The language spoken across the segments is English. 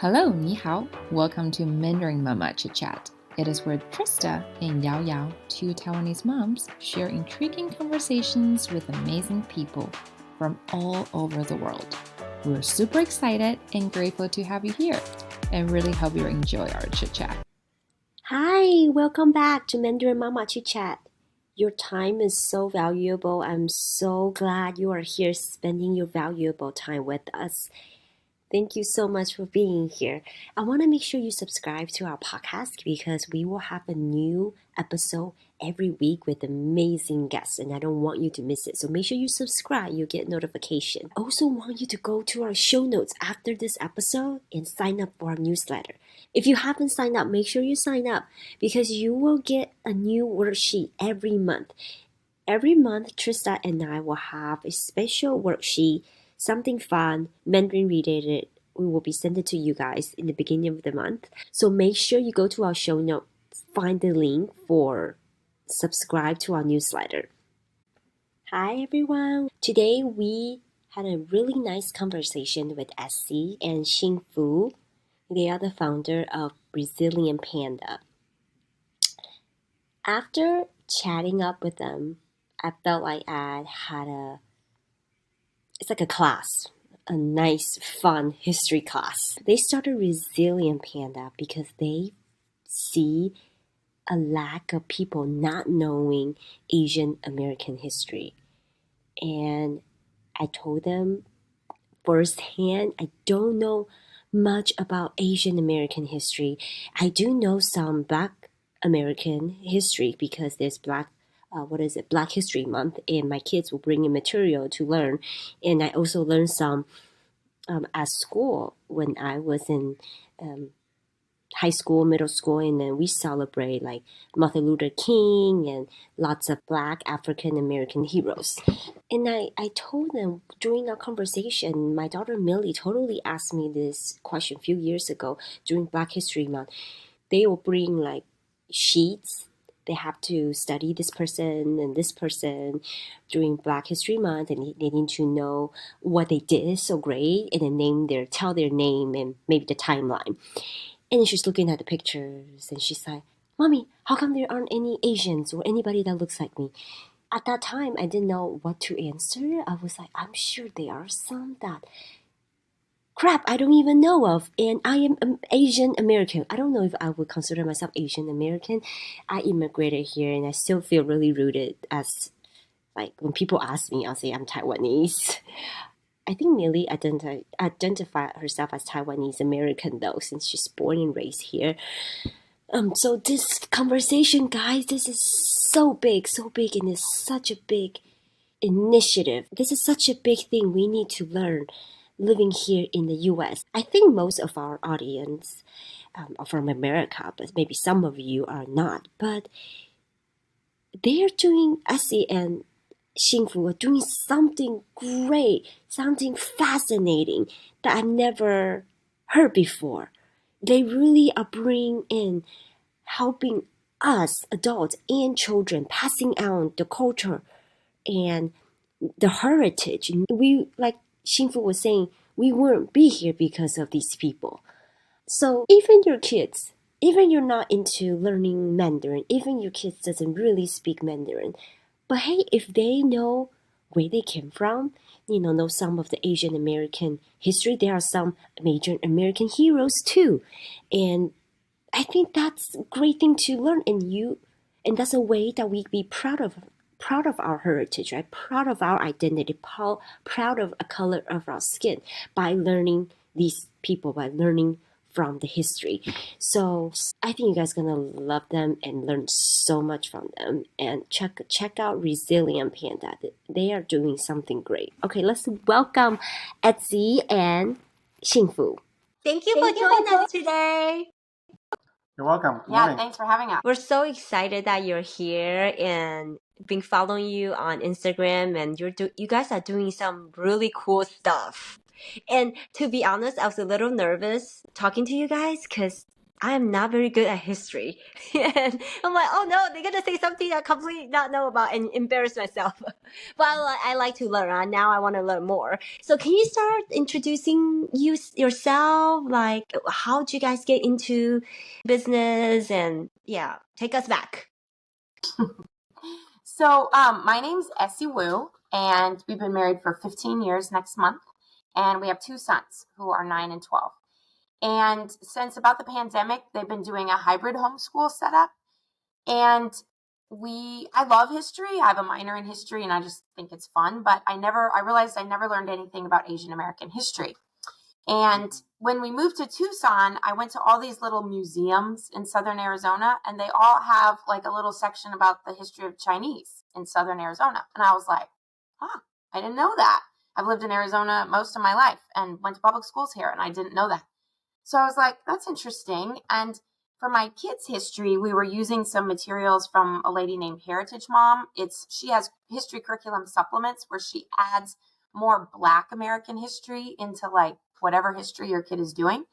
Hello, 你好. Welcome to Mandarin Mama Chitchat. It is where Trista and Yao Yao, two Taiwanese moms, share intriguing conversations with amazing people from all over the world. We're super excited and grateful to have you here, and really hope you enjoy our chit-chat. Hi, welcome back to Mandarin Mama Chitchat. Your time is so valuable. I'm so glad you are here spending your valuable time with us. Thank you so much for being here. I want to make sure you subscribe to our podcast because we will have a new episode every week with amazing guests and I don't want you to miss it. So make sure you subscribe, you'll get notification. I also want you to go to our show notes after this episode and sign up for our newsletter. If you haven't signed up, make sure you sign up because you will get a new worksheet every month. Every month, Trista and I will have a special worksheet, something fun, Mandarin related. We will be sent it to you guys in the beginning of the month. So make sure you go to our show notes, find the link for subscribe to our newsletter. Hi everyone. Today we had a really nice conversation with Essie and Hsin-Fu. They are the founder of Resilient Panda. After chatting up with them, I felt like it's like a class, a nice, fun history class. They started Resilient Panda because they see a lack of people not knowing Asian American history. And I told them firsthand, I don't know much about Asian American history. I do know some Black American history because there's Black History Month, and my kids will bring in material to learn. And I also learned some at school when I was in high school, middle school, and then we celebrate like Martin Luther King and lots of Black African American heroes. And I told them during our conversation, my daughter Millie totally asked me this question a few years ago during Black History Month. They will bring like sheets. They have to study this person and this person during Black History Month, and they need to know what they did so great, and then tell their name and maybe the timeline. And she's looking at the pictures, and she's like, "Mommy, how come there aren't any Asians or anybody that looks like me?" At that time, I didn't know what to answer. I was like, I'm sure there are some that I don't even know of. And I am Asian American. I don't know if I would consider myself Asian American. I immigrated here and I still feel really rooted as, like, when people ask me, I'll say I'm Taiwanese. I think Millie identified herself as Taiwanese American though, since she's born and raised here. So this conversation, guys, this is so big, and it's such a big initiative. This is such a big thing we need to learn living here in the US. I think most of our audience are from America, but maybe some of you are not. But they are doing, Essie and Hsin-Fu are doing something great, something fascinating that I've never heard before. They really are bringing in, helping us, adults and children, passing on the culture and the heritage. We, like Hsin-Fu was saying, we wouldn't be here because of these people. So even your kids, even you're not into learning Mandarin, even your kids doesn't really speak Mandarin, but hey, if they know where they came from, know some of the Asian American history, there are some major American heroes too. And I think that's a great thing to learn, and that's a way that we be proud of our heritage, right? Proud of our identity, proud of a color of our skin by learning these people, by learning from the history. So I think you guys are gonna love them and learn so much from them. And check out Resilient Panda. They are doing something great. Okay, let's welcome Essie and Hsin-Fu. Thank you for joining us today. You're welcome. Good Yeah, morning. thanks for having us. We're so excited that you're here and been following you on Instagram, and you guys are doing some really cool stuff. And to be honest, I was a little nervous talking to you guys because I'm not very good at history. And I'm like, oh no, they're going to say something I completely not know about and embarrass myself. But I like to learn. Now I want to learn more. So can you start introducing yourself? Like, how did you guys get into business? And yeah, take us back. So, my name's Essie Wu, and we've been married for 15 years next month. And we have two sons who are 9 and 12. And since about the pandemic, they've been doing a hybrid homeschool setup. And I love history. I have a minor in history and I just think it's fun, but I realized I never learned anything about Asian American history. And when we moved to Tucson, I went to all these little museums in Southern Arizona, and they all have like a little section about the history of Chinese in Southern Arizona. And I was like, I didn't know that. I've lived in Arizona most of my life and went to public schools here, and I didn't know that. So I was like, that's interesting. And for my kids' history, we were using some materials from a lady named Heritage Mom. She has history curriculum supplements where she adds more Black American history into like whatever history your kid is doing.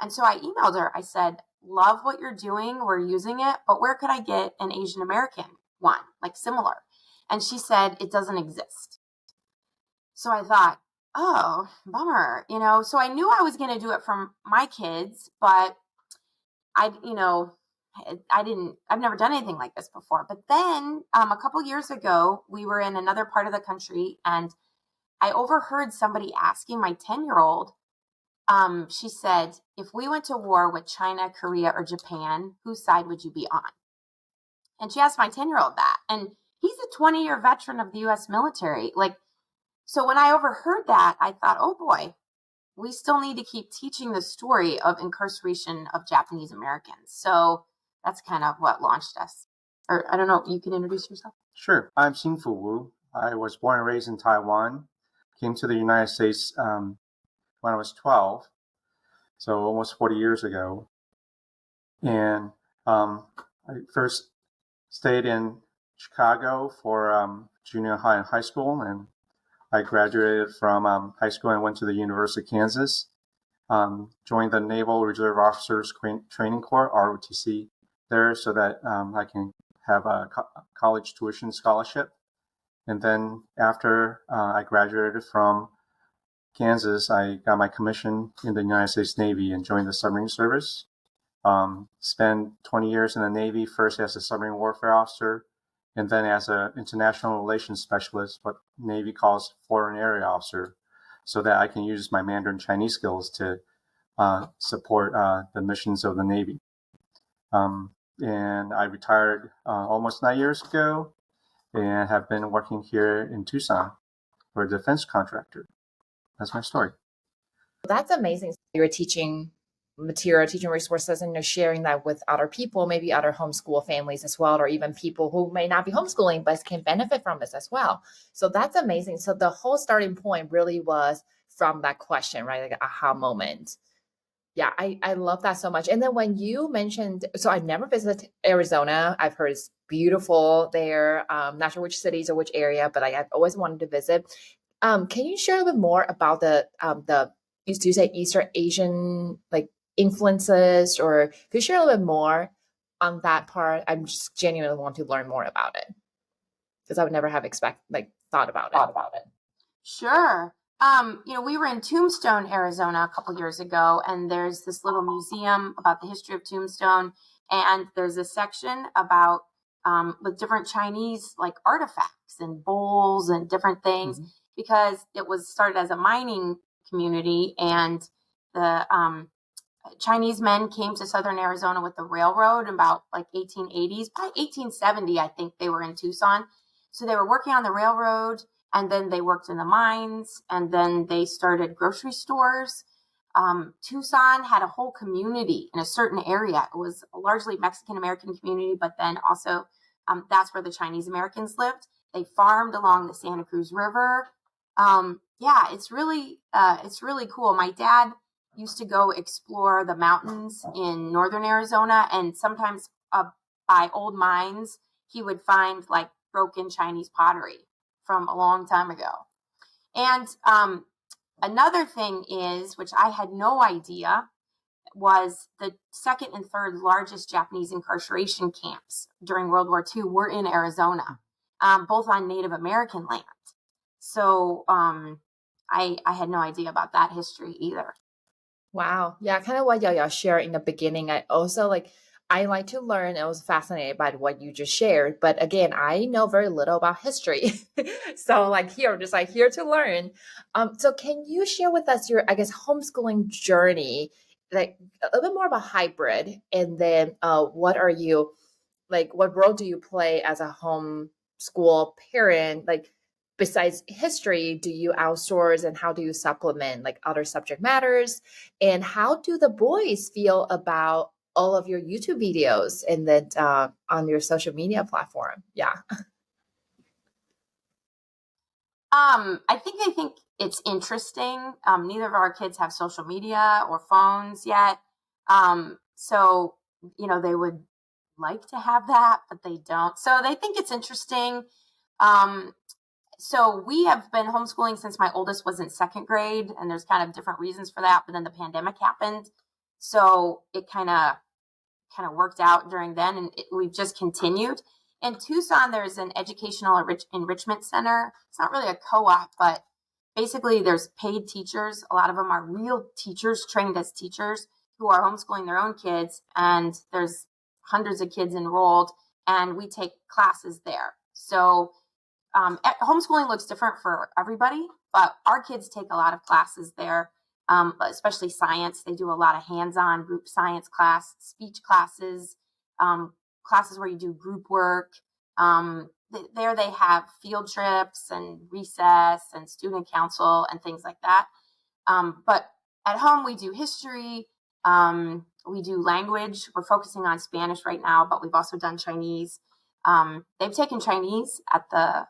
And so I emailed her. I said, love what you're doing. We're using it, but where could I get an Asian American one, like similar? And she said, it doesn't exist. So I thought, oh, bummer, so I knew I was going to do it for my kids, but I've never done anything like this before. But then a couple years ago, we were in another part of the country, and I overheard somebody asking my 10-year-old, she said, if we went to war with China, Korea, or Japan, whose side would you be on? And she asked my 10-year-old that. And he's a 20-year veteran of the U.S. military. So when I overheard that, I thought, oh boy, we still need to keep teaching the story of incarceration of Japanese Americans. So that's kind of what launched us. Or I don't know, you can introduce yourself. Sure. I'm Hsin-Fu Wu. I was born and raised in Taiwan. Came to the United States when I was 12, so almost 40 years ago. And I first stayed in Chicago for junior high and high school, and I graduated from high school and went to the University of Kansas. Joined the Naval Reserve Officers Training Corps, ROTC, there so that I can have a college tuition scholarship. And then after I graduated from Kansas, I got my commission in the United States Navy and joined the submarine service. Spent 20 years in the Navy, first as a submarine warfare officer, and then as an international relations specialist, what Navy calls foreign area officer, so that I can use my Mandarin Chinese skills to support the missions of the Navy. And I retired almost 9 years ago and have been working here in Tucson for a defense contractor. That's my story. That's amazing. You're teaching material, teaching resources, and you're sharing that with other people, maybe other homeschool families as well, or even people who may not be homeschooling but can benefit from this as well. So that's amazing. So the whole starting point really was from that question, right? Like an aha moment. Yeah, I love that so much. And then when you mentioned, so I've never visited Arizona. I've heard it's beautiful there. Not sure which cities or which area, but I've always wanted to visit. Can you share a little bit more about the do you say Eastern Asian like influences, or could you share a little bit more on that part? I'm just genuinely want to learn more about it because I would never have thought about it. Sure. We were in Tombstone, Arizona a couple years ago, and there's this little museum about the history of Tombstone, and there's a section about with different Chinese like artifacts and bowls and different things, because it was started as a mining community, and the Chinese men came to Southern Arizona with the railroad about like 1880s, by 1870, I think they were in Tucson. So they were working on the railroad, and then they worked in the mines, and then they started grocery stores. Tucson had a whole community in a certain area. It was a largely Mexican American community, but then also that's where the Chinese Americans lived. They farmed along the Santa Cruz River. It's really cool. My dad used to go explore the mountains in northern Arizona, and sometimes by old mines, he would find like broken Chinese pottery from a long time ago. And another thing is, which I had no idea, was the second and third largest Japanese incarceration camps during World War II were in Arizona, both on Native American land. So I had no idea about that history either. Wow. Yeah, kind of what Yao shared in the beginning. I like to learn. I was fascinated by what you just shared. But again, I know very little about history. So just here to learn. So can you share with us your, I guess, homeschooling journey, like a little bit more about hybrid, and then what are you, like, what role do you play as a homeschool parent? Like, besides history, do you outsource, and how do you supplement like other subject matters? And how do the boys feel about all of your YouTube videos and then on your social media platform? Yeah. I think they think it's interesting. Neither of our kids have social media or phones yet. So, they would like to have that, but they don't. So they think it's interesting. So we have been homeschooling since my oldest was in second grade, and there's kind of different reasons for that. But then the pandemic happened. So it kind of worked out during then, and we've just continued. In Tucson, there's an educational enrichment center. It's not really a co-op, but basically there's paid teachers. A lot of them are real teachers trained as teachers who are homeschooling their own kids, and there's hundreds of kids enrolled, and we take classes there. So homeschooling looks different for everybody, but our kids take a lot of classes there, especially science. They do a lot of hands-on group science class, speech classes, classes where you do group work. There they have field trips and recess and student council and things like that. But at home, we do history. We do language. We're focusing on Spanish right now, but we've also done Chinese. They've taken Chinese at the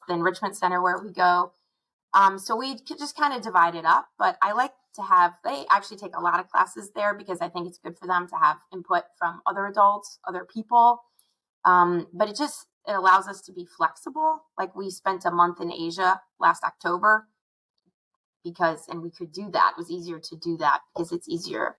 enrichment center where we go. So we could just kind of divide it up. But I like to they actually take a lot of classes there because I think it's good for them to have input from other adults, other people. But it allows us to be flexible. Like we spent a month in Asia last October and we could do that. It was easier to do that because it's easier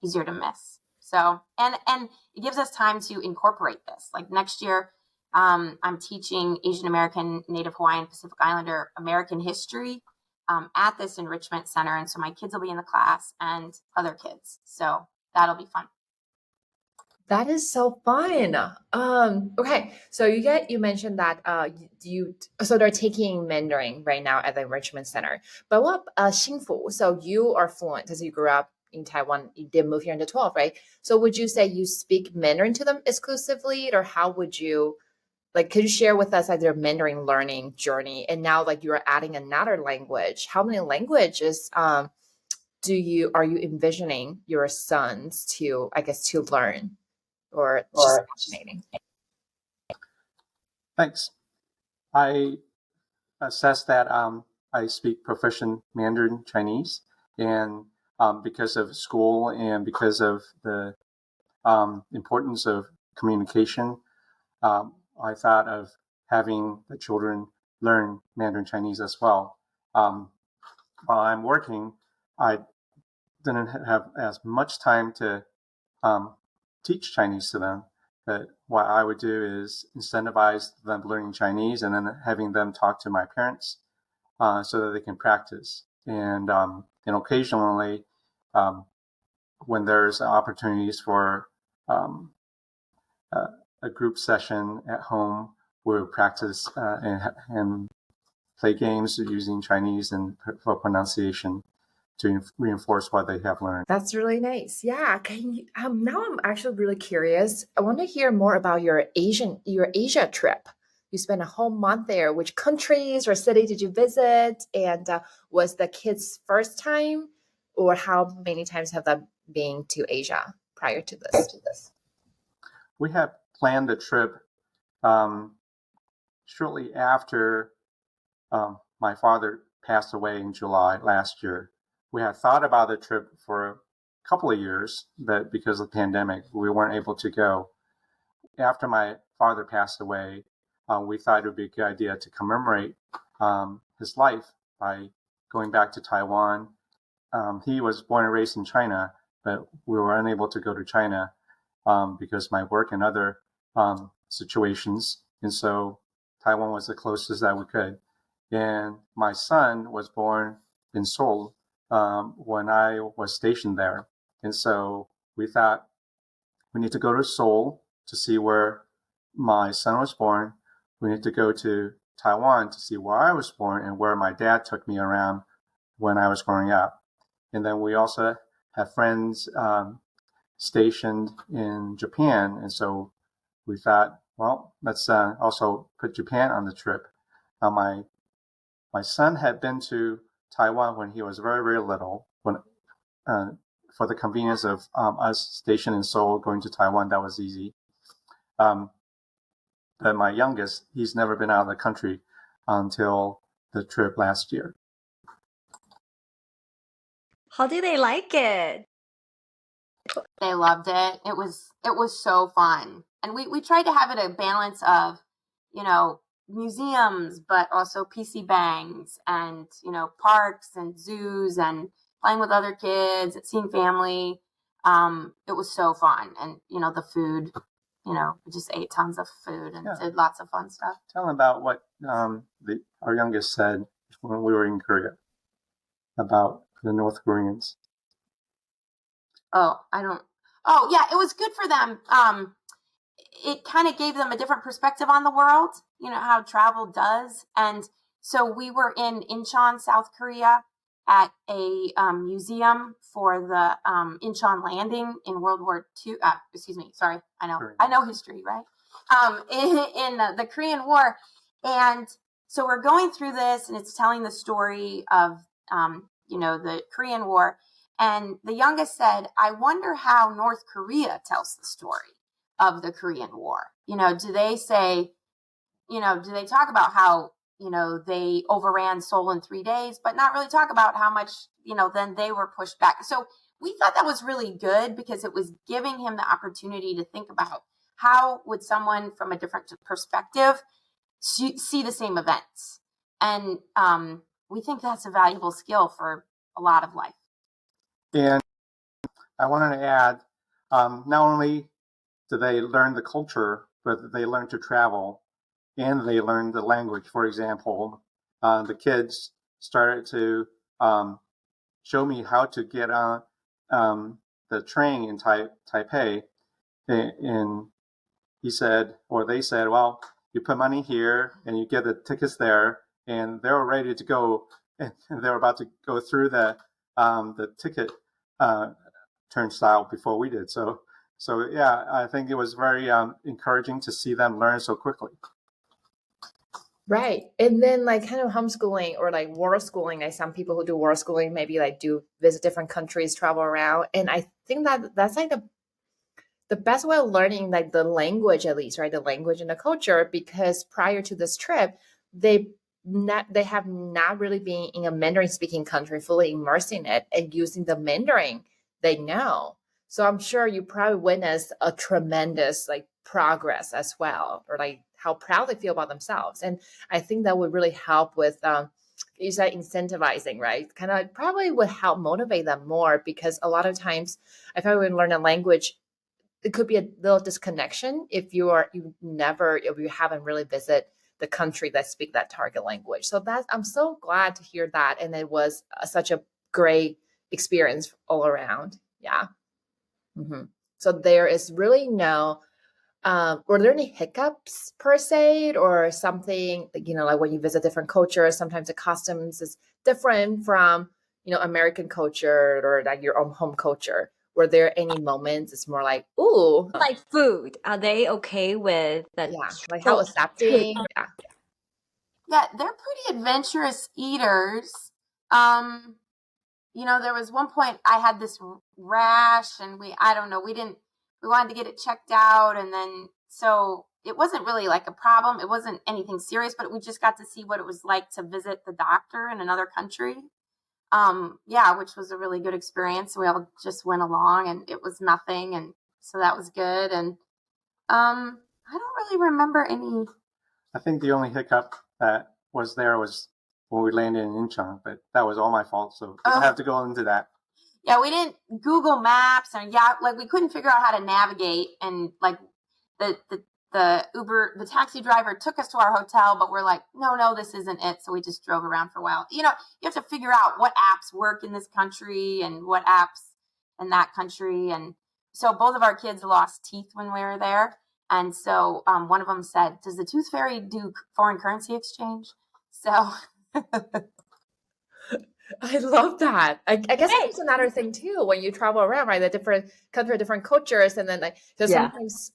to miss. So, and it gives us time to incorporate this. Like next year, I'm teaching Asian American, Native Hawaiian, Pacific Islander American history at this enrichment center. And so my kids will be in the class and other kids. So that'll be fun. That is so fun. Okay, so you mentioned that so they're taking Mandarin right now at the enrichment center. But what Hsin-Fu? So you are fluent because you grew up in Taiwan. You did move here in the 12, right? So would you say you speak Mandarin to them exclusively, or how would you, like, could you share with us like their Mandarin learning journey? And now like you're adding another language. How many languages are you envisioning your sons to, I guess, to learn? Or just fascinating? Thanks. I assess that I speak proficient Mandarin Chinese, and because of school and because of the importance of communication, I thought of having the children learn Mandarin Chinese as well. While I'm working, I didn't have as much time to teach Chinese to them. But what I would do is incentivize them learning Chinese and then having them talk to my parents so that they can practice. And occasionally, when there's opportunities for a group session at home, we'll practice and play games using Chinese and for pronunciation to reinforce what they have learned. That's really nice. Yeah. Can you, now I'm actually really curious. I want to hear more about your Asia trip. You spent a whole month there. Which countries or city did you visit? And was the kids' first time, or how many times have they been to Asia prior to this? We had planned the trip shortly after my father passed away in July last year. We had thought about the trip for a couple of years, but because of the pandemic, we weren't able to go. After my father passed away, we thought it would be a good idea to commemorate his life by going back to Taiwan. He was born and raised in China, but we were unable to go to China because my work and other situations. And so Taiwan was the closest that we could. And my son was born in Seoul when I was stationed there. And so we thought we need to go to Seoul to see where my son was born. We need to go to Taiwan to see where I was born and where my dad took me around when I was growing up. And then we also have friends stationed in Japan. And so we thought, well, let's also put Japan on the trip. Now, my son had been to Taiwan when he was very, very little. When for the convenience of us stationed in Seoul, going to Taiwan, that was easy. But my youngest, he's never been out of the country until the trip last year. How do they like it? They loved it. It was so fun. And we tried to have it a balance of, museums, but also PC bangs and, parks and zoos and playing with other kids, seeing family. It was so fun. And, the food, we just ate tons of food and did lots of fun stuff. Tell them about what our youngest said when we were in Korea about the North Koreans. Oh, it was good for them. It kind of gave them a different perspective on the world, how travel does. And so we were in Incheon, South Korea at a museum for the Incheon landing in World War II. Sorry. I know history, right? In the Korean War. And so we're going through this and it's telling the story of, the Korean War. And the youngest said, I wonder how North Korea tells the story of the Korean War. Do they say, do they talk about how, they overran Seoul in 3 days, but not really talk about how much, then they were pushed back. So we thought that was really good because it was giving him the opportunity to think about how would someone from a different perspective see the same events. And we think that's a valuable skill for a lot of life. And I wanted to add, not only do they learn the culture, but they learn to travel and they learn the language. For example, the kids started to show me how to get on the train in Taipei. And he said, or they said, well, you put money here and you get the tickets there, and they were ready to go, and they were about to go through the ticket turnstile before we did. So yeah, I think it was very encouraging to see them learn so quickly. Right. And then like kind of homeschooling or like world schooling, like some people who do world schooling maybe like do visit different countries, travel around. And I think that that's like the best way of learning like the language, at least, right? The language and the culture, because prior to this trip, they have not really been in a Mandarin speaking country, fully immersed in it and using the Mandarin they know. So I'm sure you probably witnessed a tremendous like progress as well, or like how proud they feel about themselves. And I think that would really help with you said incentivizing, right? Kind of probably would help motivate them more, because a lot of times I find when we learn a language, it could be a little disconnection if you haven't really visited the country that speak that target language. So I'm so glad to hear that. And it was such a great experience all around. Yeah. Mm-hmm. So there is really no, were there any hiccups per se or something, like when you visit different cultures, sometimes the customs is different from, American culture or like your own home culture. Were there any moments it's more like, ooh, Like food, are they okay with that? yeah, like how accepting? Yeah. Yeah, they're pretty adventurous eaters. There was one point I had this rash and we wanted to get it checked out. And then, so it wasn't really like a problem. It wasn't anything serious, but we just got to see what it was like to visit the doctor in another country. Which was a really good experience. We all just went along and it was nothing. And so that was good. And, I don't really remember any. I think the only hiccup that was there was when we landed in Incheon, but that was all my fault. So I don't have to go into that. Yeah, we didn't Google Maps, and like we couldn't figure out how to navigate, and like the Uber, the taxi driver took us to our hotel, but we're like, no, this isn't it. So we just drove around for a while. You have to figure out what apps work in this country and what apps in that country. And so both of our kids lost teeth when we were there. And so one of them said, does the Tooth Fairy do foreign currency exchange? So I love that. I guess Great. that's another thing too. When you travel around, right, the different country, different cultures, and then like so Yeah. sometimes,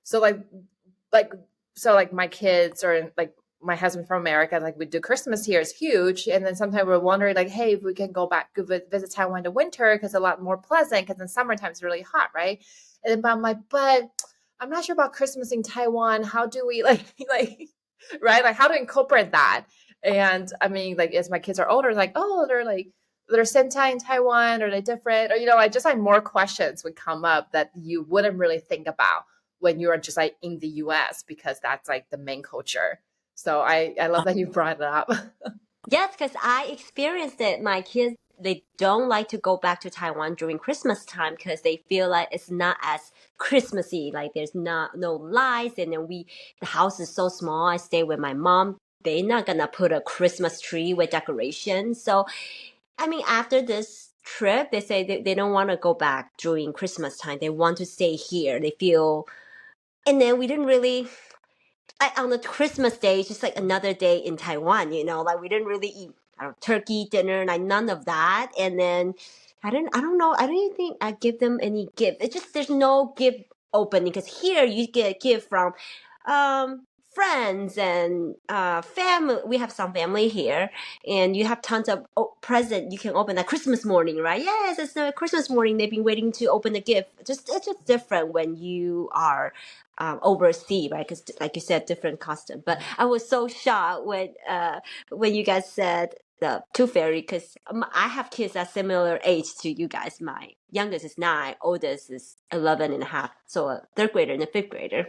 so like my kids or like my husband from America, like we do Christmas here is huge, and then sometimes we're wondering like, hey, if we can go back to visit Taiwan in the winter because it's a lot more pleasant because in summertime it's really hot, right? And then but I'm like, but I'm not sure about Christmas in Taiwan. How do we like right? Like how to incorporate that? And I mean, like as my kids are older, like, oh, they're Sentai in Taiwan, or they're different, or I just like more questions would come up that you wouldn't really think about when you're just like in the US because that's like the main culture. So I love that you brought it up. Yes, because I experienced it. My kids, they don't like to go back to Taiwan during Christmas time because they feel like it's not as Christmassy. Like there's no lights, and then the house is so small. I stay with my mom. They're not gonna put a Christmas tree with decorations. So, I mean, after this trip, they say they don't want to go back during Christmas time. They want to stay here. They feel, and then we didn't really on the Christmas day, it's just like another day in Taiwan, like we didn't really eat turkey dinner, like none of that. And then I don't know, I don't even think I give them any gift. It's just there's no gift opening because here you get a gift from friends and family. We have some family here, and you have tons of present you can open at Christmas morning, right? Yes, it's the Christmas morning. They've been waiting to open the gift. It's just different when you are overseas, right? Because like you said, different custom. But I was so shocked when you guys said the Tooth Fairy, because I have kids at similar age to you guys. My youngest is 9, oldest is 11 and a half, so a third grader and a fifth grader.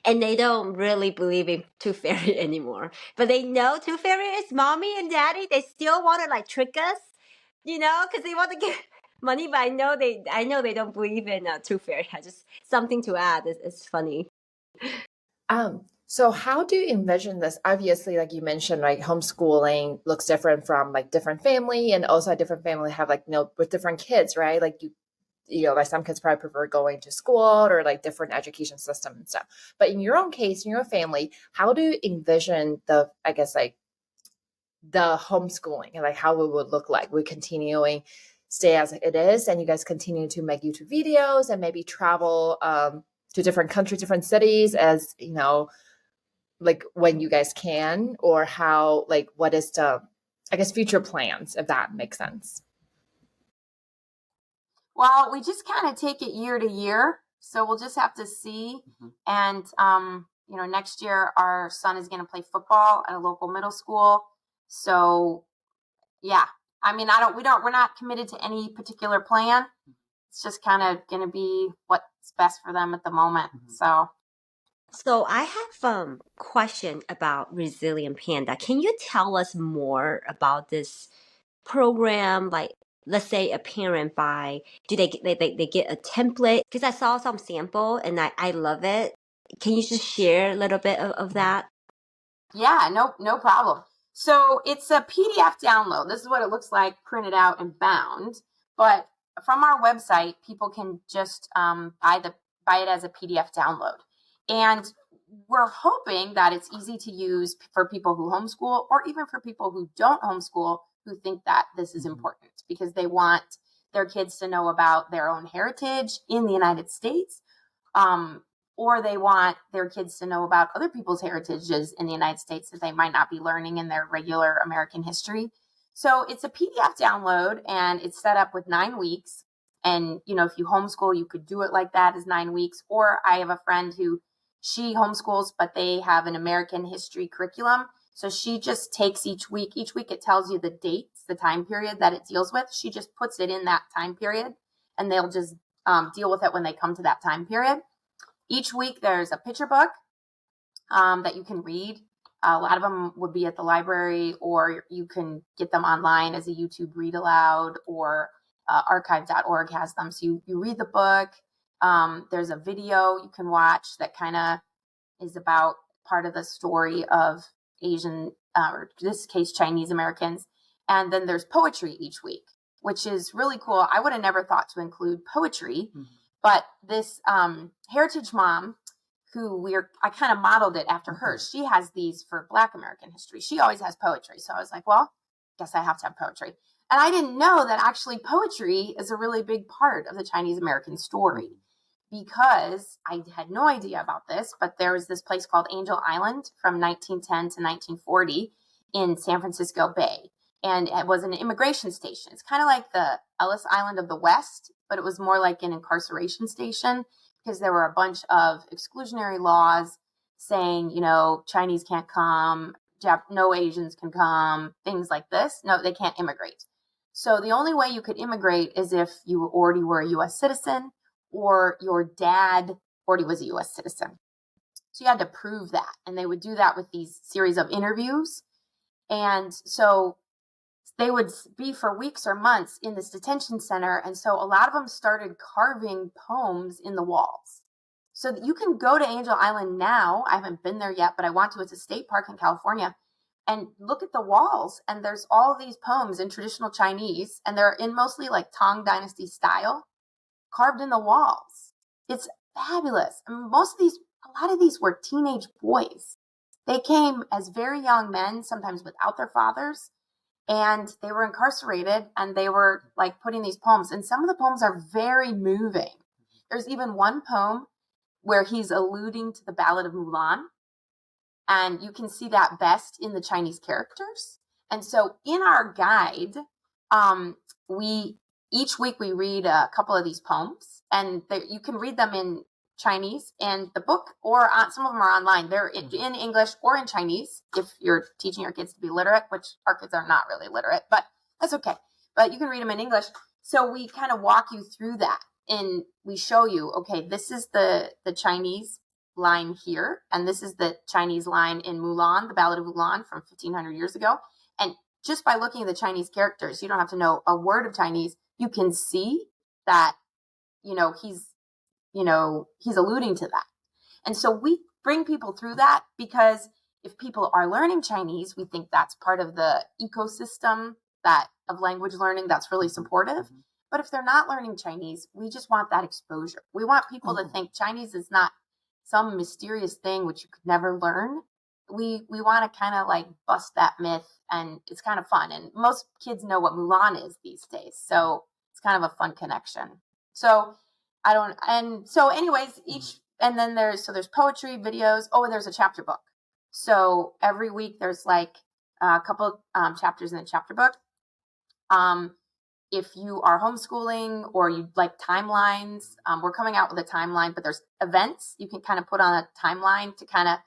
And they don't really believe in Tooth Fairy anymore. But they know Tooth Fairy is mommy and daddy. They still want to like trick us, because they want to get money. But I know they don't believe in Tooth Fairy. I just something to add. It's funny. So how do you envision this? Obviously, like you mentioned, like homeschooling looks different from like different family, and also a different family have like with different kids, right? Like like some kids probably prefer going to school or like different education system and stuff. But in your own case, in your family, how do you envision I guess like the homeschooling and like how it would look like? We're continuing stay as it is, and you guys continue to make YouTube videos and maybe travel to different countries, different cities as like when you guys can, or how like what is the I guess future plans, if that makes sense. Well, we just kind of take it year to year. So we'll just have to see. Mm-hmm. And, next year our son is going to play football at a local middle school. So yeah, I mean, we're not committed to any particular plan. It's just kind of going to be what's best for them at the moment. Mm-hmm. So I have question about Resilient Panda. Can you tell us more about this program? Like, let's say a parent do they get a template? Because I saw some sample and I love it. Can you just share a little bit of that? Yeah, no problem. So it's a PDF download. This is what it looks like printed out and bound. But from our website, people can just buy it as a PDF download. And we're hoping that it's easy to use for people who homeschool, or even for people who don't homeschool, who think that this is important because they want their kids to know about their own heritage in the United States, or they want their kids to know about other people's heritages in the United States that they might not be learning in their regular American history. So it's a PDF download, and it's set up with 9 weeks. And, if you homeschool, you could do it like that as 9 weeks. Or I have a friend who she homeschools, but they have an American history curriculum. So she just takes each week. Each week it tells you the dates, the time period that it deals with. She just puts it in that time period, and they'll just deal with it when they come to that time period. Each week there's a picture book that you can read. A lot of them would be at the library, or you can get them online as a YouTube read aloud, or archive.org has them. So you read the book. There's a video you can watch that kind of is about part of the story of Asian, or in this case, Chinese Americans. And then there's poetry each week, which is really cool. I would have never thought to include poetry, but this heritage mom, I kind of modeled it after her. She has these for Black American history. She always has poetry. So I was like, well, guess I have to have poetry. And I didn't know that actually poetry is a really big part of the Chinese American story, because I had no idea about this, but there was this place called Angel Island from 1910 to 1940 in San Francisco Bay. And it was an immigration station. It's kind of like the Ellis Island of the West, but it was more like an incarceration station, because there were a bunch of exclusionary laws saying, Chinese can't come, no Asians can come, things like this. No, they can't immigrate. So the only way you could immigrate is if you already were a U.S. citizen or your dad already was a U.S. citizen. So you had to prove that. And they would do that with these series of interviews. And so they would be for weeks or months in this detention center. And so a lot of them started carving poems in the walls. So that you can go to Angel Island now. I haven't been there yet, but I want to. It's a state park in California. And look at the walls. And there's all these poems in traditional Chinese. And they're in mostly like Tang Dynasty style, carved in the walls. It's fabulous. I mean, a lot of these were teenage boys. They came as very young men, sometimes without their fathers, and they were incarcerated, and they were like putting these poems. And some of the poems are very moving. There's even one poem where he's alluding to the Ballad of Mulan, and you can see that best in the Chinese characters. And so in our guide, each week we read a couple of these poems, and you can read them in Chinese and the book, or some of them are online. They're in English or in Chinese if you're teaching your kids to be literate, which our kids are not really literate, but that's okay. But you can read them in English. So we kind of walk you through that, and we show you, okay, this is the Chinese line here, and this is the Chinese line in Mulan, the Ballad of Mulan from 1500 years ago. And just by looking at the Chinese characters, you don't have to know a word of Chinese. You can see that, he's alluding to that. And so we bring people through that, because if people are learning Chinese, we think that's part of the ecosystem of language learning that's really supportive. But if they're not learning Chinese, we just want that exposure. We want people to think Chinese is not some mysterious thing which you could never learn. We want to kind of like bust that myth, and it's kind of fun. And most kids know what Mulan is these days, so it's kind of a fun connection. So anyways, and then there's poetry, videos. Oh, and there's a chapter book. So every week there's like a couple chapters in the chapter book. If you are homeschooling or you like timelines, we're coming out with a timeline, but there's events you can kind of put on a timeline to kind of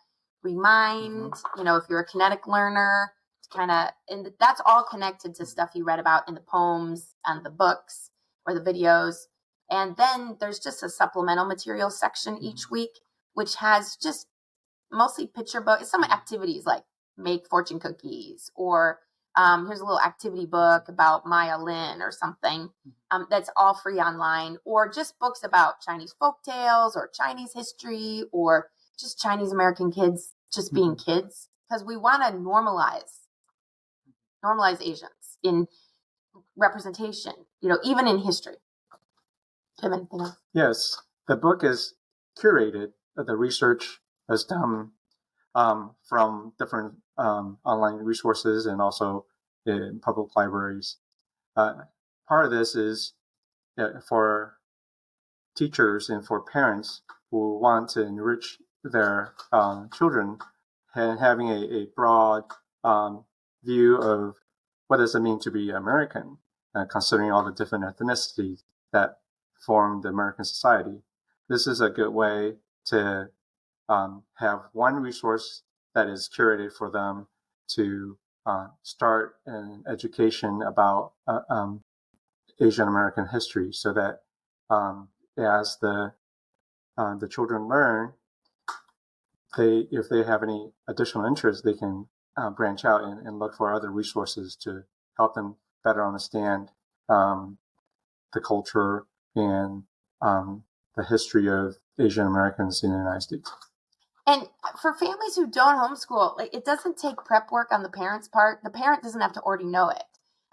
remind, if you're a kinetic learner, to kind of, and that's all connected to stuff you read about in the poems and the books or the videos. And then there's just a supplemental material section each week, which has just mostly picture books, some activities like make fortune cookies, or here's a little activity book about Maya Lin or something. That's all free online, or just books about Chinese folk tales or Chinese history, or just Chinese American kids just being kids, because we want to normalize Asians in representation, even in history. Do you have anything else? Yes, the book is curated. The research is done from different online resources and also in public libraries. Part of this is for teachers and for parents who want to enrich their children, and having a broad view of what does it mean to be American, considering all the different ethnicities that form the American society. This is a good way to have one resource that is curated for them to start an education about Asian American history, so that as the children learn, if they have any additional interest, they can branch out and look for other resources to help them better understand the culture and the history of Asian Americans in the United States. And for families who don't homeschool, like, it doesn't take prep work on the parent's part. The parent doesn't have to already know it.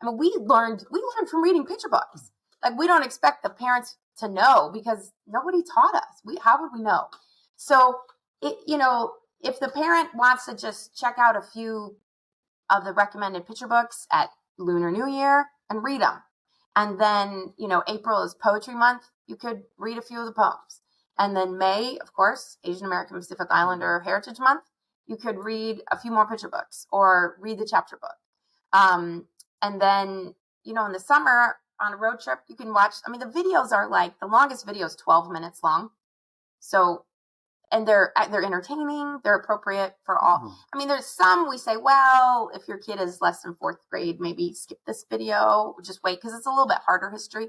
I mean, we learned from reading picture books. Like, we don't expect the parents to know because nobody taught us. How would we know? So, if the parent wants to just check out a few of the recommended picture books at Lunar New Year and read them. And then, April is Poetry Month. You could read a few of the poems. And then May, of course, Asian American Pacific Islander Heritage Month. You could read a few more picture books or read the chapter book. And then, in the summer on a road trip, you can watch, the videos are like, the longest video is 12 minutes long. So, and they're entertaining, they're appropriate for all. There's some we say, well, if your kid is less than fourth grade, maybe skip this video, just wait, because it's a little bit harder history.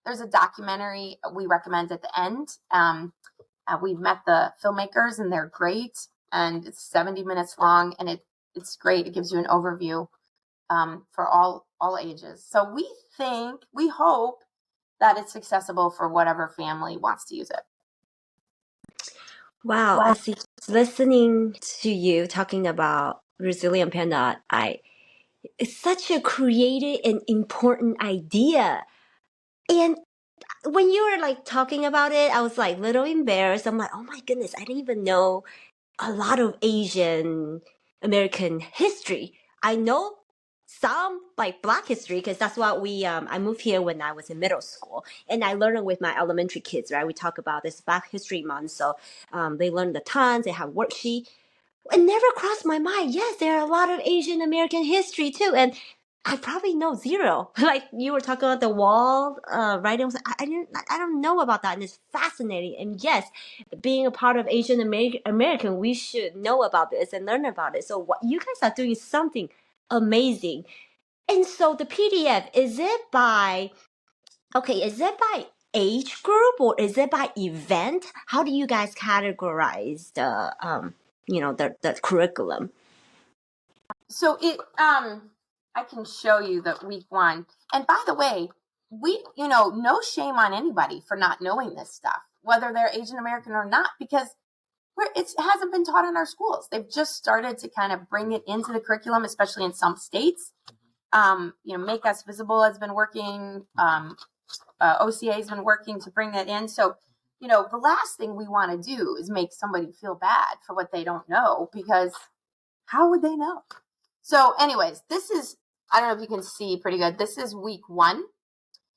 There's a documentary we recommend at the end. We've met the filmmakers and they're great. And it's 70 minutes long and it's great. It gives you an overview for all ages. So we hope that it's accessible for whatever family wants to use it. Wow, Essie, listening to you talking about Resilient Panda, it's such a creative and important idea. And when you were like talking about it, I was like a little embarrassed. I'm like, oh my goodness, I didn't even know a lot of Asian American history. I know some like Black history because that's what I moved here when I was in middle school, and I learned it with my elementary kids. Right, we talk about this Black History Month, so they learn the tons. They have worksheet. It never crossed my mind. Yes, there are a lot of Asian American history too, and I probably know zero. Like you were talking about the wall, right? I don't know about that, and it's fascinating. And yes, being a part of Asian American, we should know about this and learn about it. So what you guys are doing is something amazing. And so the PDF, is it by age group or is it by event? How do you guys categorize the curriculum? So I can show you the week one. And by the way, no shame on anybody for not knowing this stuff, whether they're Asian American or not, because it hasn't been taught in our schools. They've just started to kind of bring it into the curriculum, especially in some states. Make Us Visible has been working. OCA has been working to bring that in. So, the last thing we want to do is make somebody feel bad for what they don't know, because how would they know? So anyways, I don't know if you can see pretty good. This is week one.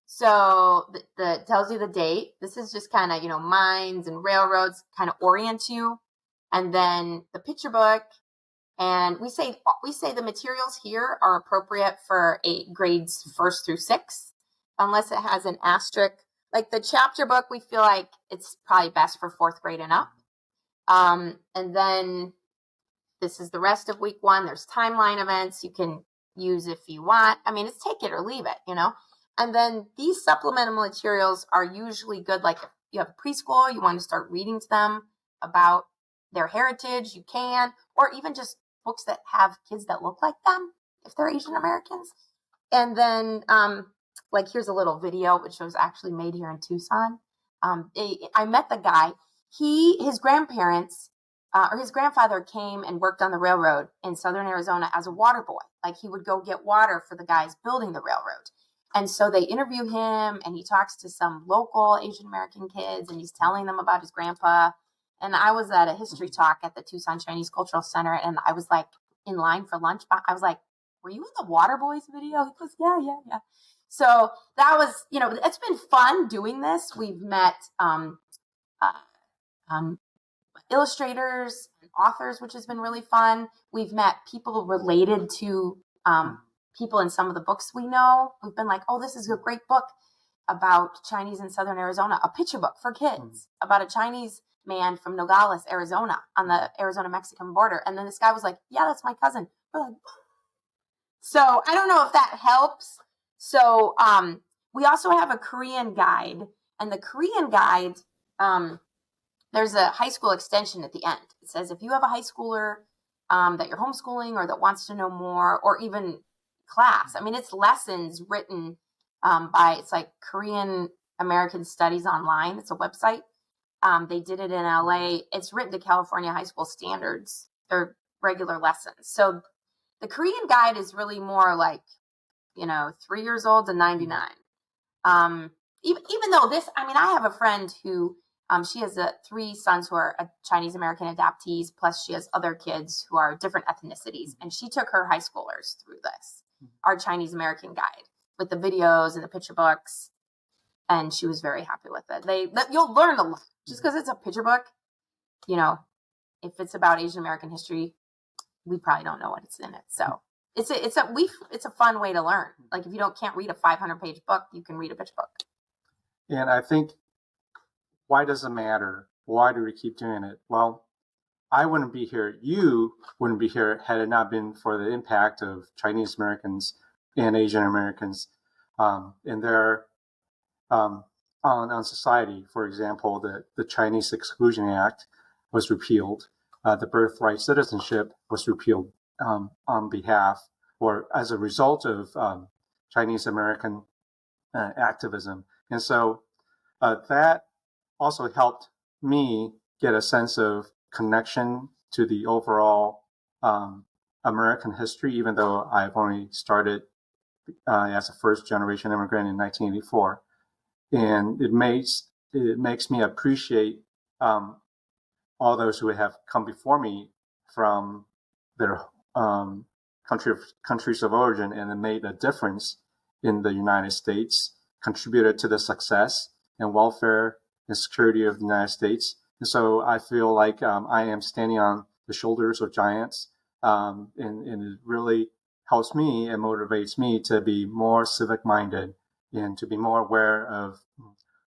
So the tells you the date. This is just kind of, mines and railroads kind of orient you. And then the picture book. And we say the materials here are appropriate for grades 1st through 6th, unless it has an asterisk. Like the chapter book, we feel like it's probably best for 4th grade and up. And then this is the rest of week one. There's timeline events you can use if you want. It's take it or leave it, And then these supplemental materials are usually good. Like if you have a preschool, you want to start reading to them about their heritage, you can, or even just books that have kids that look like them if they're Asian Americans. And then like here's a little video which was actually made here in Tucson. I met the guy. His grandparents or his grandfather came and worked on the railroad in southern Arizona as a water boy. Like he would go get water for the guys building the railroad. And so they interview him and he talks to some local Asian American kids and he's telling them about his grandpa. And I was at a history talk at the Tucson Chinese Cultural Center and I was like in line for lunch. I was like, were you in the Water Boys video? He goes, yeah. So that was, it's been fun doing this. We've met illustrators and authors, which has been really fun. We've met people related to people in some of the books we know. We've been like, oh, this is a great book about Chinese in southern Arizona, a picture book for kids about a Chinese man from Nogales, Arizona, on the Arizona-Mexican border. And then this guy was like, yeah, that's my cousin. We're like, so I don't know if that helps. So we also have a Korean guide, and the Korean guide, there's a high school extension at the end. It says if you have a high schooler that you're homeschooling or that wants to know more, or even class. It's lessons written it's like Korean American Studies Online. It's a website. They did it in LA. It's written to California high school standards or regular lessons. So the Korean guide is really more like, 3 years old to 99. Even though I have a friend who, she has 3 sons who are Chinese American adoptees, plus she has other kids who are different ethnicities. And she took her high schoolers through this, our Chinese American guide, with the videos and the picture books. And she was very happy with it. You'll learn a lot just because it's a picture book. If it's about Asian American history, we probably don't know what it's in it. So it's a fun way to learn. Like if you can't read a 500-page book, you can read a picture book. And I think, why does it matter? Why do we keep doing it? Well, I wouldn't be here. You wouldn't be here had it not been for the impact of Chinese Americans and Asian Americans in their on society. For example, the Chinese Exclusion Act was repealed. The birthright citizenship was repealed on behalf or as a result of Chinese American activism. And so that also helped me get a sense of connection to the overall American history, even though I've only started as a first generation immigrant in 1984. And it makes me appreciate all those who have come before me from their countries of origin and made a difference in the United States, contributed to the success and welfare and security of the United States. And so I feel like I am standing on the shoulders of giants, and it really helps me and motivates me to be more civic-minded and to be more aware of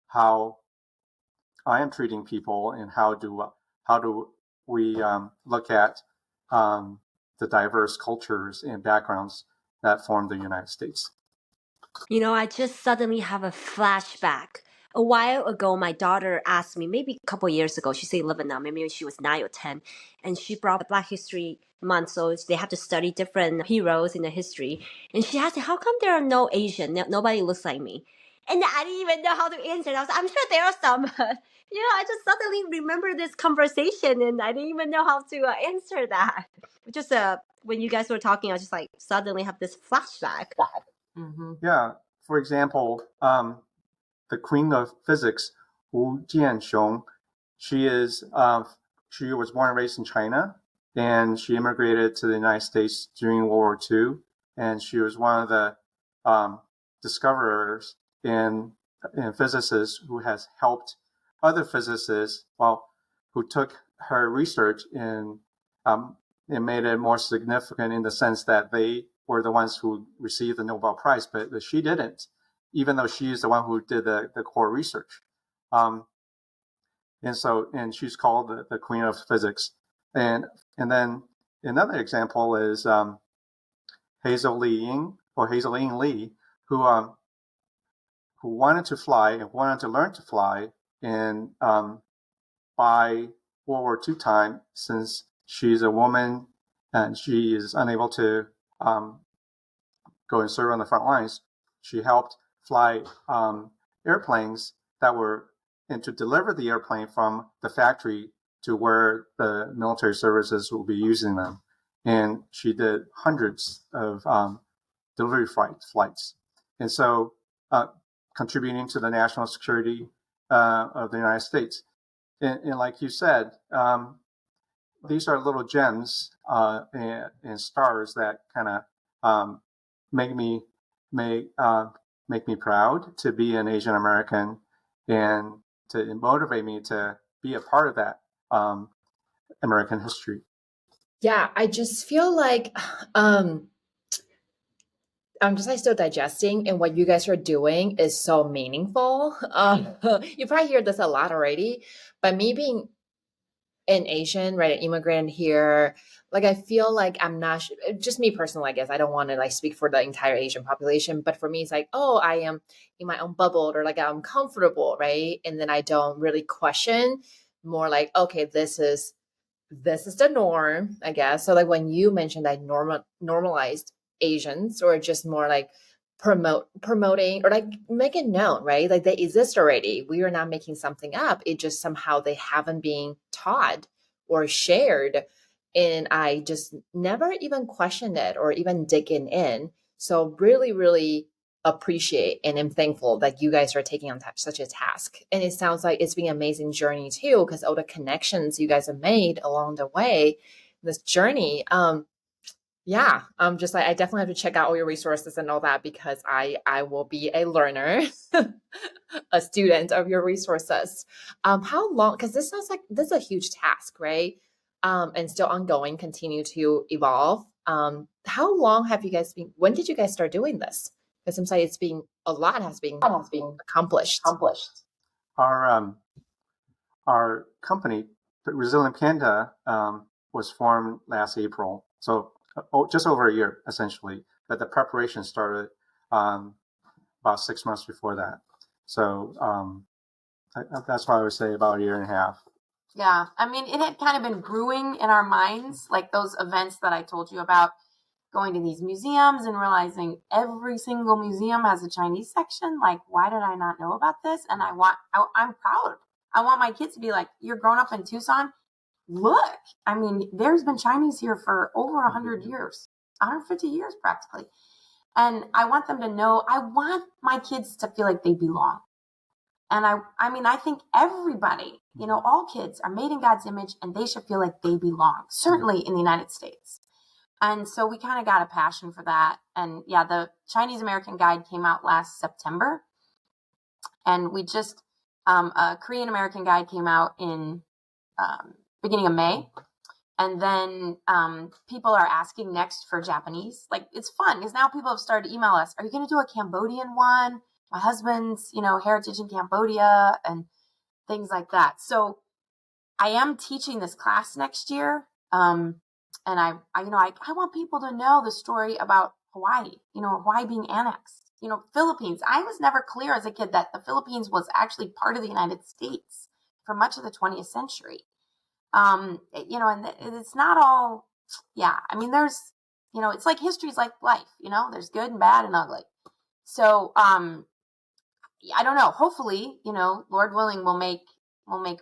how I am treating people and how do we look at the diverse cultures and backgrounds that form the United States. I just suddenly have a flashback. A while ago, my daughter asked me, maybe a couple years ago, she's 11 now, maybe when she was 9 or 10, and she brought Black History Month, so they have to study different heroes in the history. And she asked me, how come there are no Asian? Nobody looks like me. And I didn't even know how to answer. I was like, I'm sure there are some. I just suddenly remember this conversation, and I didn't even know how to answer that. Just when you guys were talking, I just suddenly have this flashback. Mm-hmm. Yeah. For example, the Queen of Physics, Wu Jianxiong, she was born and raised in China, and she immigrated to the United States during World War II, and she was one of the discoverers and physicists who has helped other physicists, who took her research and made it more significant in the sense that they were the ones who received the Nobel Prize, but she didn't, even though she's the one who did the core research. And she's called the Queen of Physics. And then another example is Hazel Ying Lee, who wanted to fly and wanted to learn to fly. And by World War II time, since she's a woman and she is unable to go and serve on the front lines, she helped fly airplanes and to deliver the airplane from the factory to where the military services will be using them. And she did hundreds of delivery flights. And so contributing to the national security of the United States. And like you said, these are little gems and stars that kind of make me proud to be an Asian American and to motivate me to be a part of that American history. Yeah, I just feel like I'm just still digesting, and what you guys are doing is so meaningful. You probably hear this a lot already, but me being an Asian, right, an immigrant here, I feel like I'm not just me personally. I guess I don't want to speak for the entire Asian population, but for me, it's I am in my own bubble, or I'm comfortable, right, and then I don't really question. More okay, this is the norm, I guess. So when you mentioned that normalized Asians, or just more promoting or like make it known, right? Like they exist already. We are not making something up. It just somehow they haven't been taught or shared. And I just never even questioned it or even digging in. So really, really appreciate and am thankful that you guys are taking on such a task. And it sounds like it's been an amazing journey too, because all the connections you guys have made along the way, this journey. Yeah, just like I definitely have to check out all your resources and all that because I will be a learner, a student of your resources. How long? Because this sounds like this is a huge task, right? And still ongoing, continue to evolve. How long have you guys been? When did you guys start doing this? Because it seems like it's been a lot has been accomplished. Our our company, Resilient Panda, was formed last April, so just over a year essentially. But the preparation started about 6 months before that. So that's why I would say about a year and a half. Yeah, I mean, it had kind of been brewing in our minds, like those events that I told you about, going to these museums and realizing every single museum has a Chinese section. Like, why did I not know about this? And I'm proud. I want my kids to be like, you're growing up in Tucson. Look, I mean, there's been Chinese here for over 100 years, 150 years practically. And I want them to know, I want my kids to feel like they belong. And I mean, I think everybody, all kids are made in God's image and they should feel like they belong, certainly in the United States. And so we kind of got a passion for that. And yeah, the Chinese American Guide came out last September. And we just, a Korean American Guide came out in beginning of May. And then people are asking next for Japanese. Like, it's fun because now people have started to email us, are you going to do a Cambodian one? My husband's, heritage in Cambodia and things like that. So I am teaching this class next year. And I want people to know the story about Hawaii, Hawaii being annexed, Philippines. I was never clear as a kid that the Philippines was actually part of the United States for much of the 20th century. And it's not all, yeah. I mean, there's, it's like history's like life, there's good and bad and ugly. So, I don't know. Hopefully, Lord willing, we'll make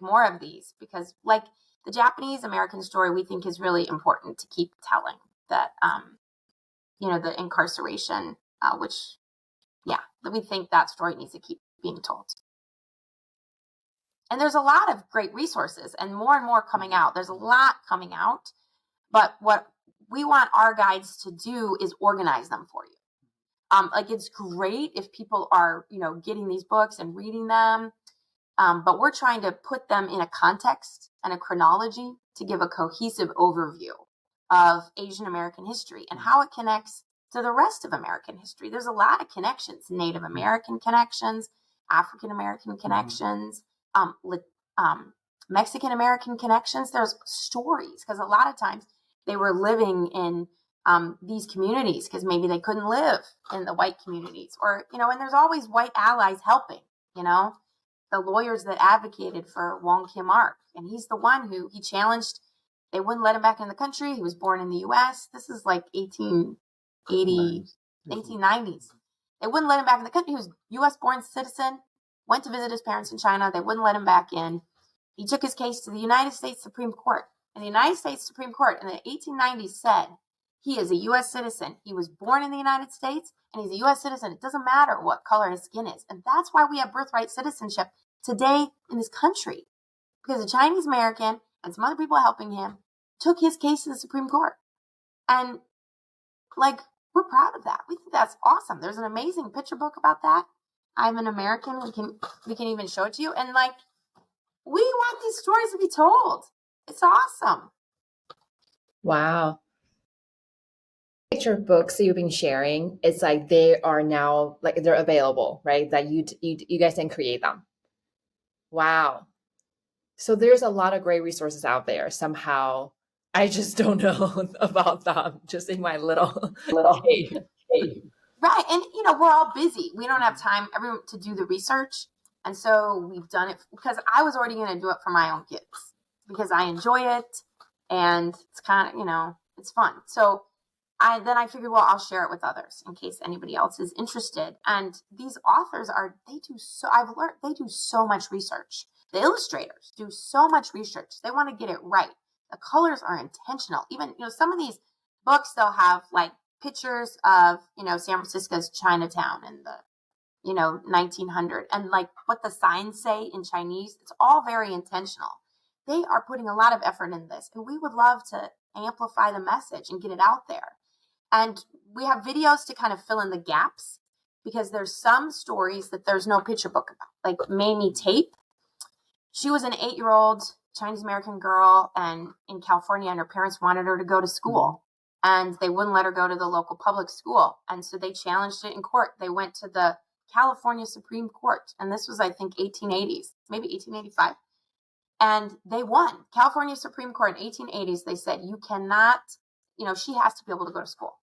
more of these because, like the Japanese American story, we think is really important to keep telling. That, the incarceration, that we think that story needs to keep being told. And there's a lot of great resources, and more coming out. There's a lot coming out, but what we want our guides to do is organize them for you. Like, it's great if people are, getting these books and reading them. But we're trying to put them in a context and a chronology to give a cohesive overview of Asian American history and how it connects to the rest of American history. There's a lot of connections, Native American connections, African American connections, Mexican American connections. There's stories because a lot of times they were living in these communities because maybe they couldn't live in the white communities or, and there's always white allies helping, the lawyers that advocated for Wong Kim Ark. And he's the one who he challenged. They wouldn't let him back in the country. He was born in the U.S. This is like 1890s. They wouldn't let him back in the country. He was U.S. born citizen, went to visit his parents in China. They wouldn't let him back in. He took his case to the United States Supreme Court. And the United States Supreme Court in the 1890s said he is a U.S. citizen. He was born in the United States and he's a U.S. citizen. It doesn't matter what color his skin is. And that's why we have birthright citizenship today in this country, because a Chinese American and some other people helping him took his case to the Supreme Court. And like, we're proud of that. We think that's awesome. There's an amazing picture book about that. I'm an American. We can even show it to you. And like, we want these stories to be told. It's awesome. Wow. Picture books that you've been sharing, it's like they are now like they're available, right? That you guys can create them. Wow. So there's a lot of great resources out there. Somehow I just don't know about them just in my little cave. Right. And, we're all busy. We don't have time to do the research. And so we've done it because I was already going to do it for my own kids because I enjoy it. And it's kind of, it's fun. So I figured, well, I'll share it with others in case anybody else is interested. And these authors they do so much research. The illustrators do so much research. They want to get it right. The colors are intentional. Even, some of these books, they'll have like pictures of, San Francisco's Chinatown in the, 1900, and like what the signs say in Chinese. It's all very intentional. They are putting a lot of effort in this, and we would love to amplify the message and get it out there. And we have videos to kind of fill in the gaps, because there's some stories that there's no picture book about, like Mamie Tape. She was an 8-year-old Chinese American girl, and in California, and her parents wanted her to go to school, and they wouldn't let her go to the local public school. And so they challenged it in court. They went to the California Supreme Court, and this was, I think, 1880s, maybe 1885. And they won. California Supreme Court in 1880s, they said, you cannot, she has to be able to go to school.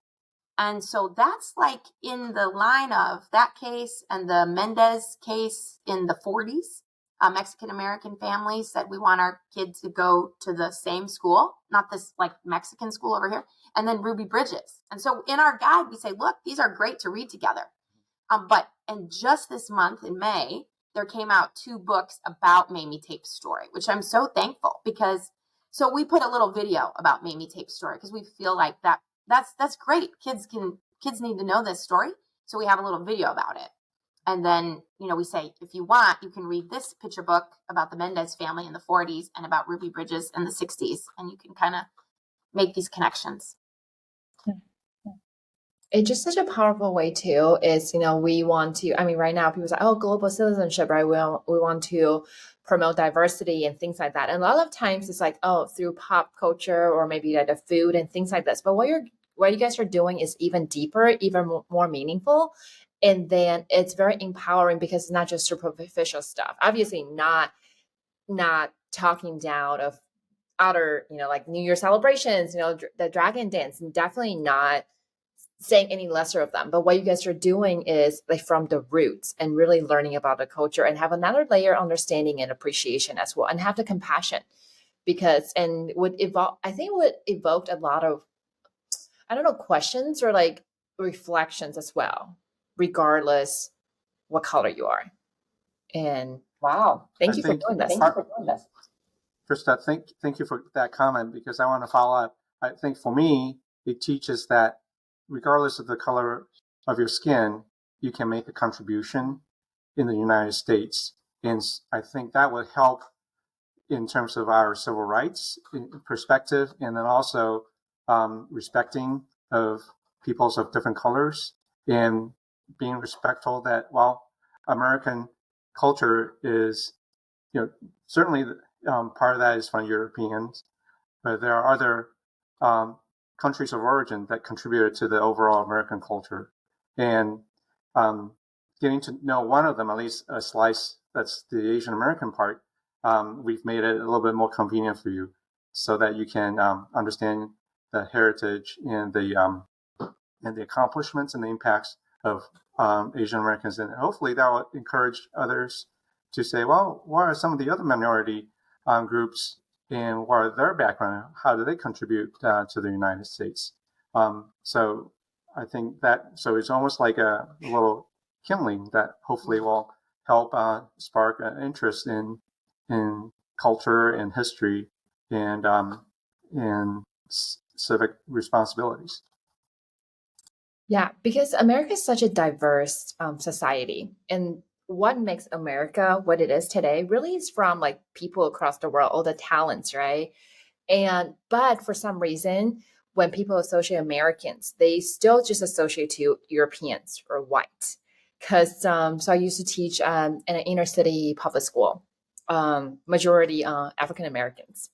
And so that's like in the line of that case and the Mendez case in the 40s. Mexican-American families said, we want our kids to go to the same school, not this like Mexican school over here. And then Ruby Bridges. And so in our guide, we say, look, these are great to read together. And just this month in May, there came out 2 books about Mamie Tape's story, which I'm so thankful, because so we put a little video about Mamie Tape's story, because we feel like that's great. Kids need to know this story. So we have a little video about it. And then, we say, if you want, you can read this picture book about the Mendez family in the 40s and about Ruby Bridges in the 60s. And you can kind of make these connections. It's just such a powerful way too, is, we want to, right now people say, oh, global citizenship, right? We want to promote diversity and things like that. And a lot of times it's like, oh, through pop culture or maybe like the food and things like this. But what you guys are doing is even deeper, even more meaningful. And then it's very empowering, because it's not just superficial stuff. Obviously not talking down of other, like New Year celebrations, the dragon dance, and definitely not saying any lesser of them. But what you guys are doing is like from the roots and really learning about the culture, and have another layer of understanding and appreciation as well, and have the compassion, because I think would evoke a lot of, I don't know, questions or like reflections as well, regardless what color you are. And wow, thank you for doing this. Krista, thank you for that comment, because I want to follow up. I think for me, it teaches that regardless of the color of your skin, you can make a contribution in the United States. And I think that would help in terms of our civil rights perspective, and then also respecting of peoples of different colors, and being respectful that while American culture is, certainly part of that is from Europeans, but there are other countries of origin that contributed to the overall American culture. And getting to know one of them, at least a slice, that's the Asian American part, we've made it a little bit more convenient for you, so that you can understand the heritage and the accomplishments and the impacts of Asian Americans. And hopefully that will encourage others to say, well, what are some of the other minority groups, and what are their background? How do they contribute to the United States? So I think so it's almost like a little kindling that hopefully will help spark an interest in culture and history and civic responsibilities. Yeah, because America is such a diverse society, and what makes America what it is today really is from like people across the world, all the talents, right? But for some reason, when people associate Americans, they still just associate to Europeans or white. Because so I used to teach in an inner city public school, majority African Americans,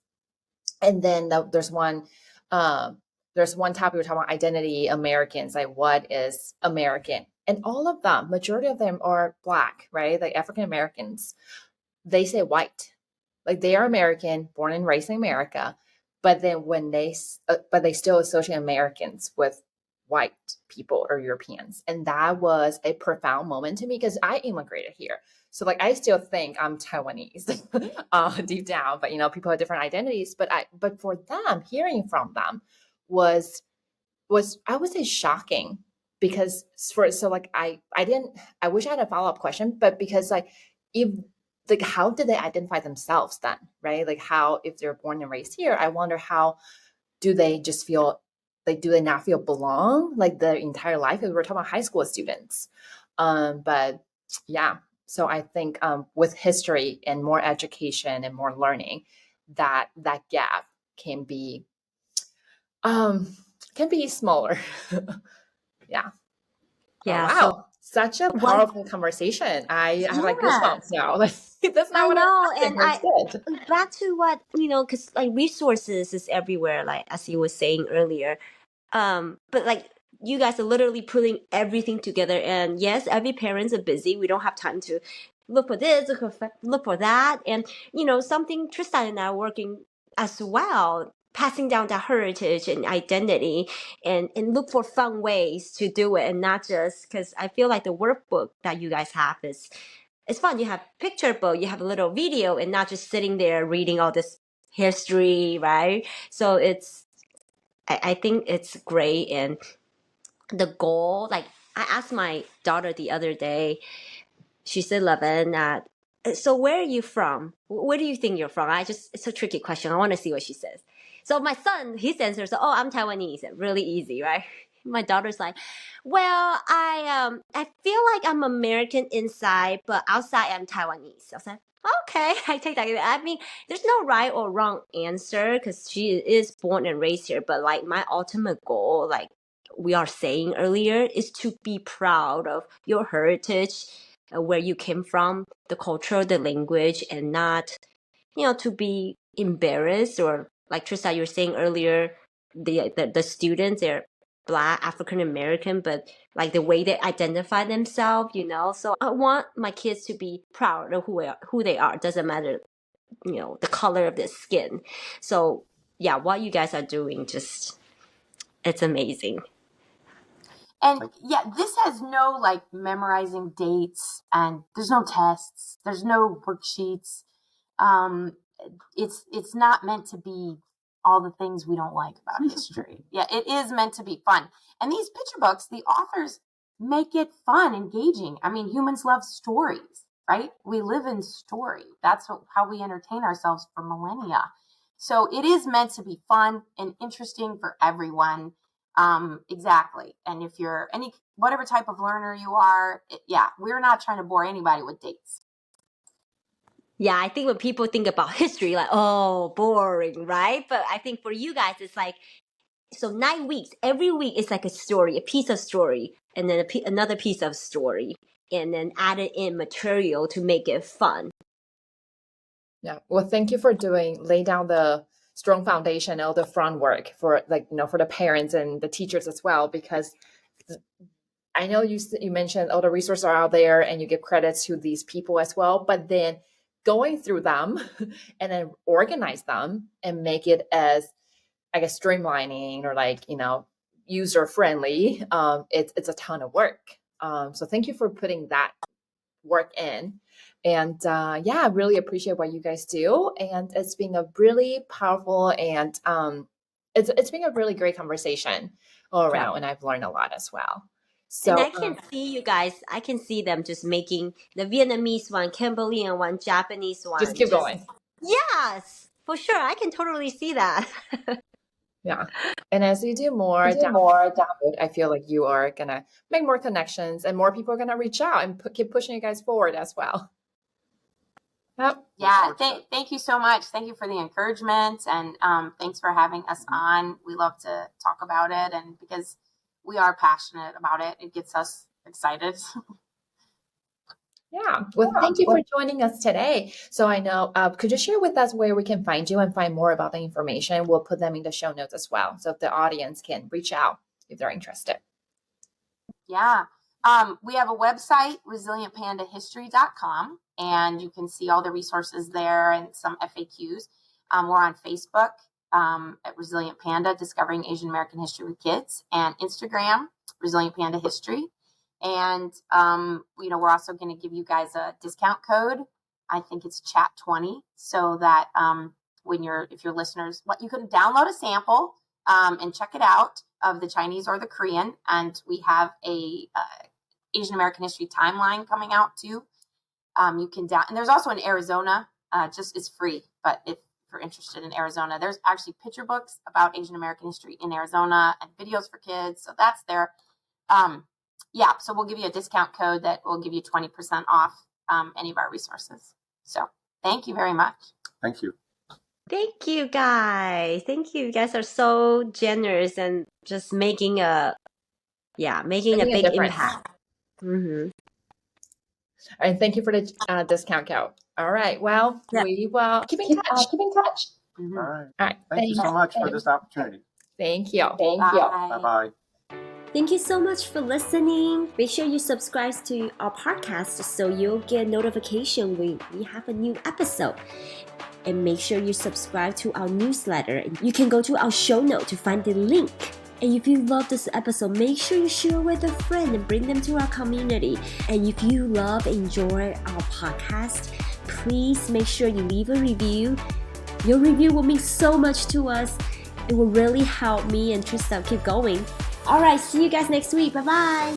and then there's one topic we're talking about identity Americans, like what is American, and all of them, majority of them are Black, right? Like African Americans, they say white, like they are American, born and raised in America, but then but they still associate Americans with white people or Europeans. And that was a profound moment to me, because I immigrated here. So like, I still think I'm Taiwanese deep down, but people have different identities. But for them, hearing from them was was, I would say, shocking, because I wish I had a follow-up question, but because like, if like, how did they identify themselves then, right? Like, how, if they're born and raised here, I wonder, how do they just feel like, do they not feel belong like their entire life? Because we're talking about high school students. But yeah, so I think with history and more education and more learning, that gap can be um smaller. Yeah. Oh Yeah. So wow, such a one, powerful conversation. I have like goosebumps yes, now. Like, that's not I what I know. expected, And but it's good. back to what, because like resources is everywhere, like as you were saying earlier. But like you guys are literally putting everything together. And yes, every parents are busy. We don't have time to look for this, look for that. And something Tristan and I are working as well, passing down that heritage and identity, and look for fun ways to do it, and not just because I feel like the workbook that you guys have is it's fun. You have picture book, you have a little video, and not just sitting there reading all this history, right? So I think it's great. And the goal, like I asked my daughter the other day, she's 11, so where are you from? Where do you think you're from? It's a tricky question. I want to see what she says. So my son, his answer is, oh, I'm Taiwanese. Really easy, right? My daughter's like, well, I feel like I'm American inside, but outside I'm Taiwanese. I was like, okay, I take that. I mean, there's no right or wrong answer because she is born and raised here. But like my ultimate goal, like we are saying earlier, is to be proud of your heritage, where you came from, the culture, the language, and not, to be embarrassed, or like Trista, you were saying earlier, the students, they're Black, African American, but like the way they identify themselves. So I want my kids to be proud of who they are. It doesn't matter, the color of their skin. So yeah, what you guys are doing, just it's amazing. And yeah, this has no like memorizing dates, and there's no tests, there's no worksheets. Um, it's not meant to be all the things we don't like about history. Yeah, it is meant to be fun. And these picture books, the authors make it fun, engaging. I mean, humans love stories, right? We live in story. That's how we entertain ourselves for millennia. So it is meant to be fun and interesting for everyone. Exactly. And if you're whatever type of learner you are, yeah, we're not trying to bore anybody with dates. Yeah, I think when people think about history, like, oh, boring, right? But I think for you guys, it's like, so 9 weeks, every week is like a story, a piece of story, and then another piece of story, and then added in material to make it fun. Yeah. Well, thank you for lay down the strong foundation, all the front work for, like, for the parents and the teachers as well, because I know you mentioned all the resources are out there and you give credits to these people as well, but then going through them and then organize them and make it as, I guess, streamlining or like, user friendly. It's a ton of work. So thank you for putting that work in. And yeah, I really appreciate what you guys do. And it's been a really powerful and it's been a really great conversation all around. Yeah. And I've learned a lot as well. And So I can see you guys, I can see them just making the Vietnamese one, Cambodian one, Japanese just one. keep going. Yes, for sure. I can totally see that. Yeah. And as you do more down the road, I feel like you are going to make more connections and more people are going to reach out and keep pushing you guys forward as well. Yep. Yeah, thank you so much. Thank you for the encouragement, and thanks for having us on. We love to talk about it, and because we are passionate about it, it gets us excited. Yeah. Well, thank you for joining us today. So I know, could you share with us where we can find you and find more about the information? We'll put them in the show notes as well, so the audience can reach out if they're interested. Yeah. We have a website, resilientpandahistory.com, and you can see all the resources there and some FAQs. We're on Facebook at Resilient Panda, Discovering Asian American History with Kids, and Instagram, Resilient Panda History. And, we're also going to give you guys a discount code. I think it's chat20, so that if your listeners, you can download a sample and check it out. of the Chinese or the Korean, and we have a Asian American history timeline coming out too. You can and there's also in Arizona, just it's free, but if you're interested in Arizona, there's actually picture books about Asian American history in Arizona and videos for kids, so that's there. So we'll give you a discount code that will give you 20% off any of our resources. So thank you very much. Thank you. Thank you guys. Thank you. You guys are so generous and just making a big difference. impact. Mm-hmm. All right, thank you for the discount code. All right, well, we will keep in touch. Mm-hmm. All right. All right, Thank you so much for this opportunity. Thank you. Bye-bye. Thank you so much for listening. Make sure you subscribe to our podcast so you'll get notification when we have a new episode. And make sure you subscribe to our newsletter. You can go to our show note to find the link. And if you love this episode, make sure you share with a friend and bring them to our community. And if you enjoy our podcast, please make sure you leave a review. Your review will mean so much to us. It will really help me and Trista keep going. All right, see you guys next week. Bye-bye.